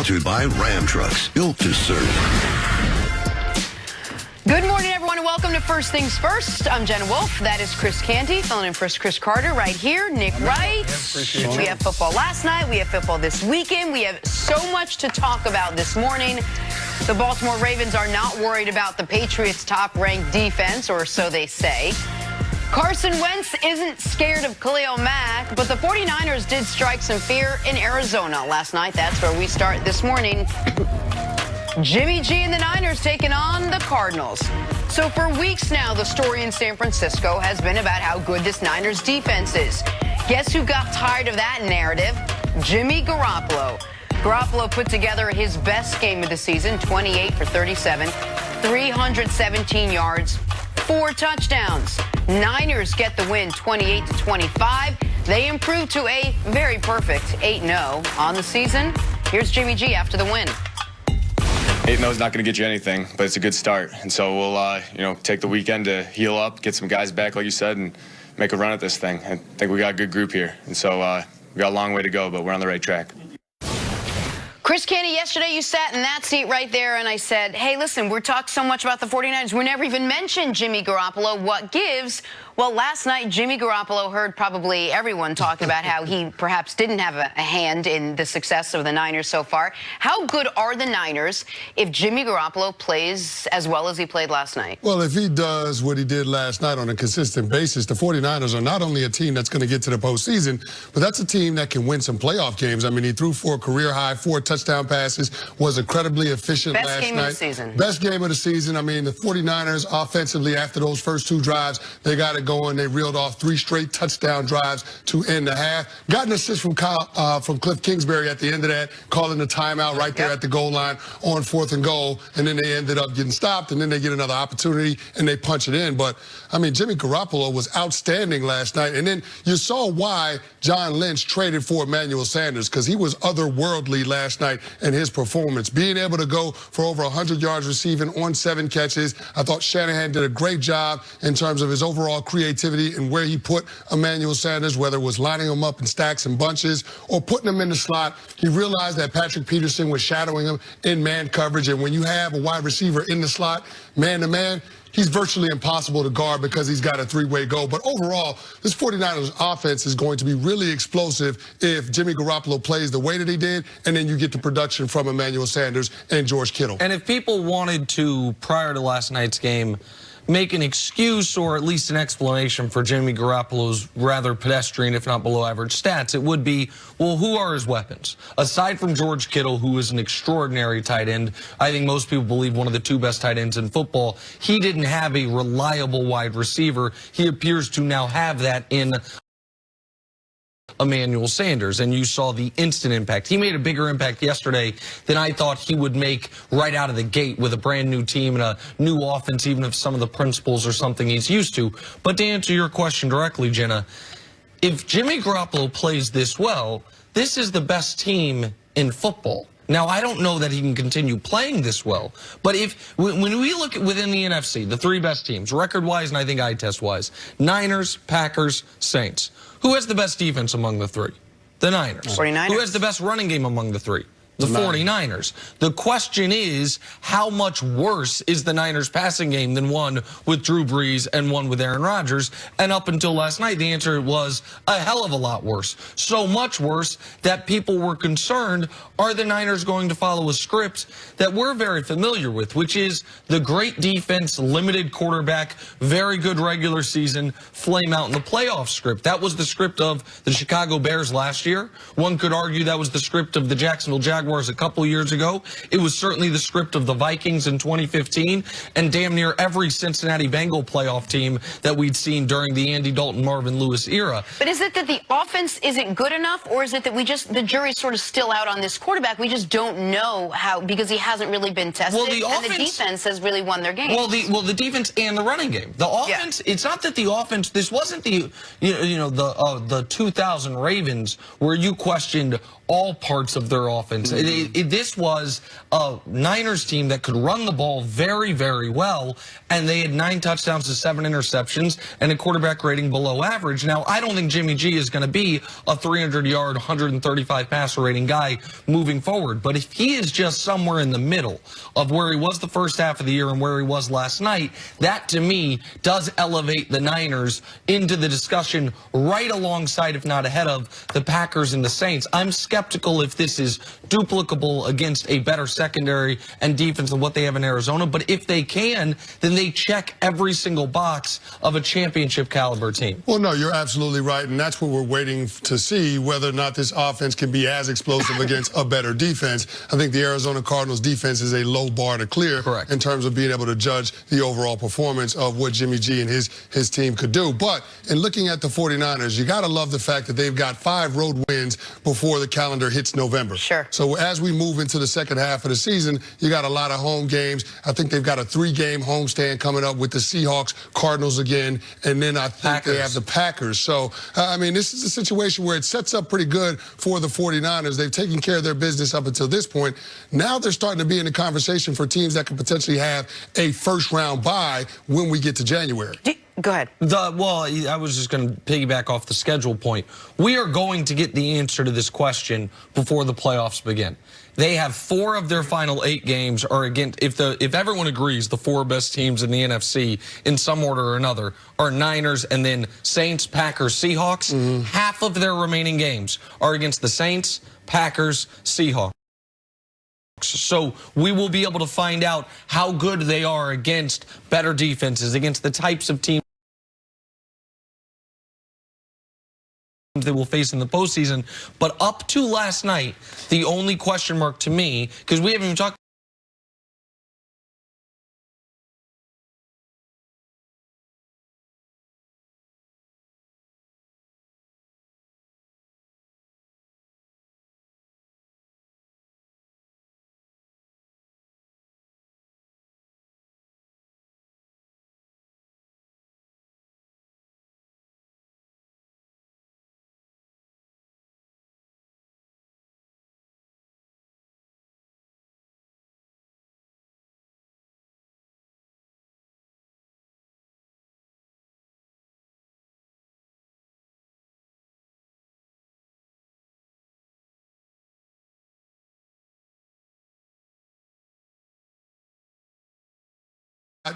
Brought to you by Ram Trucks, built to serve. Good morning, everyone, and welcome to First Things First. I'm Jenna Wolf. That is Chris Canty, filling in for Chris Carter right here. Nick Wright. We have football last night. We have football this weekend. We have so much to talk about this morning. The Baltimore Ravens are not worried about the Patriots' top-ranked defense, or so they say. Carson Wentz isn't scared of Khalil Mack, but the 49ers did strike some fear in Arizona last night. That's where we start this morning. Jimmy G and the Niners taking on the Cardinals. So for weeks now, the story in San Francisco has been about how good this Niners defense is. Guess who got tired of that narrative? Jimmy Garoppolo. Garoppolo put together his best game of the season, 28 for 37, 317 yards, 4 touchdowns. Niners get the win, 28-25. They improve to a very perfect 8-0 on the season. Here's Jimmy G after the win. 8-0 is not going to get you anything, but it's a good start. And so we'll, take the weekend to heal up, get some guys back, like you said, and make a run at this thing. I think we got a good group here. And so we got a long way to go, but we're on the right track. Chris Canty, yesterday you sat in that seat right there, and I said, hey, listen, we're talking so much about the 49ers. We never even mentioned Jimmy Garoppolo. What gives? Well, last night, Jimmy Garoppolo heard probably everyone talking about how he perhaps didn't have a hand in the success of the Niners so far. How good are the Niners if Jimmy Garoppolo plays as well as he played last night? Well, if he does what he did last night on a consistent basis, the 49ers are not only a team that's going to get to the postseason, but that's a team that can win some playoff games. I mean, he threw for a career-high 4 touchdown passes, was incredibly efficient last night. Best game of the season. Best game of the season. I mean, the 49ers offensively, after those first 2 drives, they got it going. They reeled off 3 straight touchdown drives to end the half. Got an assist from Cliff Kingsbury at the end of that, calling the timeout right there at the goal line on 4th and goal, and then they ended up getting stopped, and then they get another opportunity, and they punch it in. But, I mean, Jimmy Garoppolo was outstanding last night, and then you saw why John Lynch traded for Emmanuel Sanders, because he was otherworldly last night in his performance. Being able to go for over 100 yards receiving on 7 catches, I thought Shanahan did a great job in terms of his overall creativity and where he put Emmanuel Sanders, whether it was lining him up in stacks and bunches or putting him in the slot. He realized that Patrick Peterson was shadowing him in man coverage, and when you have a wide receiver in the slot, man-to-man, he's virtually impossible to guard because he's got a 3-way go. But overall, this 49ers offense is going to be really explosive if Jimmy Garoppolo plays the way that he did, and then you get the production from Emmanuel Sanders and George Kittle. And if people wanted to, prior to last night's game, make an excuse or at least an explanation for Jimmy Garoppolo's rather pedestrian, if not below average stats, it would be, well, who are his weapons? Aside from George Kittle, who is an extraordinary tight end, I think most people believe one of the 2 best tight ends in football, he didn't have a reliable wide receiver. He appears to now have that in Emmanuel Sanders, and you saw the instant impact. He made a bigger impact yesterday than I thought he would make right out of the gate with a brand new team and a new offense, even if some of the principles are something he's used to. But to answer your question directly, Jenna, if Jimmy Garoppolo plays this well, this is the best team in football. Now, I don't know that he can continue playing this well, but when we look at within the NFC, the 3 best teams, record-wise and I think eye test-wise, Niners, Packers, Saints. Who has the best defense among the 3? The Niners. 49ers. Who has the best running game among the 3? The 49ers. The question is, how much worse is the Niners passing game than one with Drew Brees and one with Aaron Rodgers? And up until last night, the answer was a hell of a lot worse. So much worse that people were concerned, are the Niners going to follow a script that we're very familiar with, which is the great defense, limited quarterback, very good regular season, flame out in the playoff script. That was the script of the Chicago Bears last year. One could argue that was the script of the Jacksonville Jaguars a couple years ago. It was certainly the script of the Vikings in 2015 and damn near every Cincinnati Bengal playoff team that we'd seen during the Andy Dalton, Marvin Lewis era. But is it that the offense isn't good enough, or is it that the jury's sort of still out on this quarterback? We just don't know how, because he hasn't really been tested, and the defense has really won their games. Well, the defense and the running game. The offense, it's not that the offense, this wasn't the, the 2000 Ravens where you questioned, all parts of their offense. This was a Niners team that could run the ball very, very well, and they had 9 touchdowns to 7 interceptions and a quarterback rating below average. Now, I don't think Jimmy G is going to be a 300-yard, 135 passer rating guy moving forward, but if he is just somewhere in the middle of where he was the first half of the year and where he was last night, that to me does elevate the Niners into the discussion right alongside, if not ahead of, the Packers and the Saints. I'm skeptical if this is duplicable against a better secondary and defense than what they have in Arizona, but if they can, then they check every single box of a championship caliber team. Well, no, you're absolutely right, and that's what we're waiting to see, whether or not this offense can be as explosive against a better defense. I think the Arizona Cardinals defense is a low bar to clear. Correct. In terms of being able to judge the overall performance of what Jimmy G and his team could do. But in looking at the 49ers, you got to love the fact that they've got 5 road wins before the calendar hits November. Sure. So as we move into the second half of the season, you got a lot of home games. I think they've got a 3-game homestand coming up with the Seahawks, Cardinals again, and then I think they have the Packers. So, I mean, this is a situation where it sets up pretty good for the 49ers. They've taken care of their business up until this point. Now they're starting to be in the conversation for teams that could potentially have a first-round bye when we get to January. Go ahead. Well, I was just going to piggyback off the schedule point. We are going to get the answer to this question before the playoffs begin. They have 4 of their final 8 games are against, if everyone agrees, the 4 best teams in the NFC in some order or another are Niners and then Saints, Packers, Seahawks. Half of their remaining games are against the Saints, Packers, Seahawks. So we will be able to find out how good they are against better defenses, against the types of teams they will face in the postseason. But up to last night, the only question mark to me, because we haven't even talked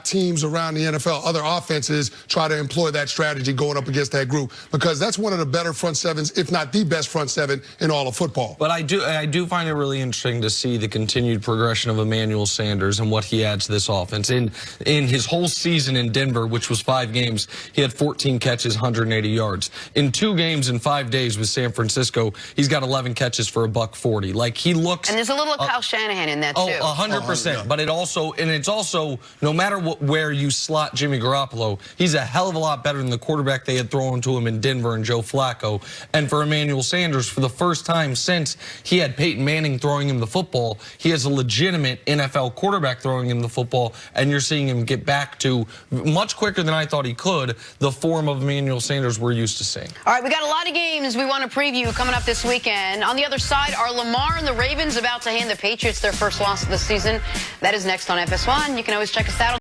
teams around the NFL, other offenses, try to employ that strategy going up against that group, because that's one of the better front sevens, if not the best front seven in all of football. But I do find it really interesting to see the continued progression of Emmanuel Sanders and what he adds to this offense. In his whole season in Denver, which was 5 games, he had 14 catches, 180 yards. In 2 games in 5 days with San Francisco, he's got 11 catches for $140. Like, he looks. And there's a little Kyle Shanahan in that too. 100%. But it's also no matter where you slot Jimmy Garoppolo, he's a hell of a lot better than the quarterback they had thrown to him in Denver and Joe Flacco. And for Emmanuel Sanders, for the first time since he had Peyton Manning throwing him the football, he has a legitimate NFL quarterback throwing him the football, and you're seeing him get back to, much quicker than I thought he could, the form of Emmanuel Sanders we're used to seeing. All right, we got a lot of games we want to preview coming up this weekend. On the other side, are Lamar and the Ravens about to hand the Patriots their first loss of the season? That is next on FS1. You can always check us out on